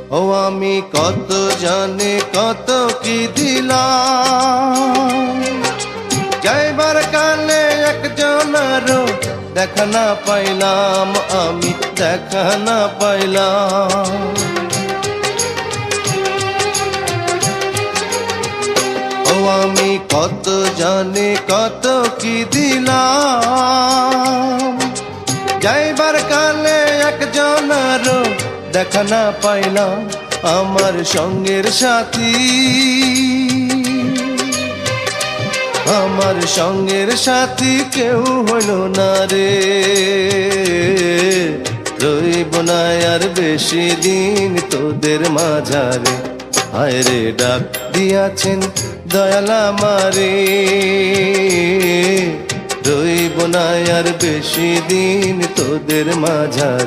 ও আমি কত জানি কত কি দিলাম, যাইবার কালে একজনেরও দেখা না পাইলাম, আমি দেখা না পাইলাম। ও আমি কত জানি কত কি দিলাম, যাইবার কালে একজনেরও দেখা না পাইলাম। আমার সঙ্গের সাথী, আমার সঙ্গের সাথী কেউ হইল না রে, রইব না আর বেশি দিন তোদের মাঝারে। হায় রে ডাক দিয়াছেন দয়াল আমারে, রইব না আর বেশি দিন তোদের মাঝারে।